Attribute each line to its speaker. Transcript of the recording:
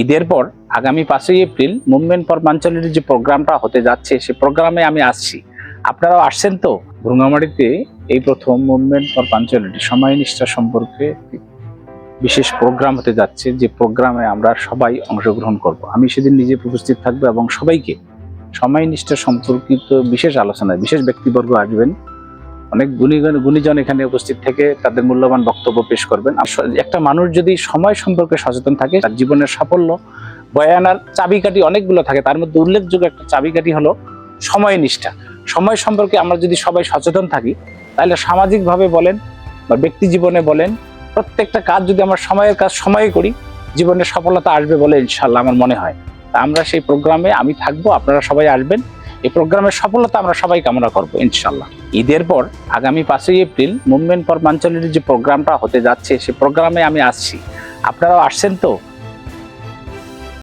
Speaker 1: ঈদের পর আগামী 5ই এপ্রিল মুভমেন্ট ফর পাঞ্চলিটির যে প্রোগ্রামটা হতে যাচ্ছে সেই প্রোগ্রামে আমি আসছি। আপনারাও আসছেন তো? ভ্রুঙ্গামাটিতে এই প্রথম মুভমেন্ট ফর পাঞ্চলিটি সময় নিষ্ঠা সম্পর্কে বিশেষ প্রোগ্রাম হতে যাচ্ছে, যে প্রোগ্রামে আমরা সবাই অংশগ্রহণ করব। আমি সেদিন নিজে উপস্থিত থাকবো এবং সবাইকে সময় নিষ্ঠা সম্পর্কিত বিশেষ আলোচনায় বিশেষ ব্যক্তিবর্গ আসবেন। অনেক গুণীজন এখানে উপস্থিত থেকে তাদের মূল্যবান বক্তব্য পেশ করবেন। একটা মানুষ যদি সময় সম্পর্কে সচেতন থাকে, তার জীবনের সাফল্য বয়ে আনার চাবিকাঠি অনেকগুলো থাকে, তার মধ্যে উল্লেখযোগ্য একটা চাবিকাঠি হলো সময় নিষ্ঠা। সময় সম্পর্কে আমরা যদি সবাই সচেতন থাকি, তাহলে সামাজিকভাবে বলেন বা ব্যক্তি জীবনে বলেন, প্রত্যেকটা কাজ যদি আমরা সময়ের কাজ সময়ে করি, জীবনের সফলতা আসবে বলে ইনশাআল্লাহ আমার মনে হয়। তা আমরা সেই প্রোগ্রামে আমি থাকবো, আপনারা সবাই আসবেন। এই প্রোগ্রামের সফলতা আমরা সবাই কামনা করবো ইনশাআল্লাহ। ঈদের পর আগামী 5ই এপ্রিল মুভমেন্ট ফর পাঞ্চলিটির যে প্রোগ্রামটা হতে যাচ্ছে সেই প্রোগ্রামে আমি আসছি। আপনারাও আসছেন তো?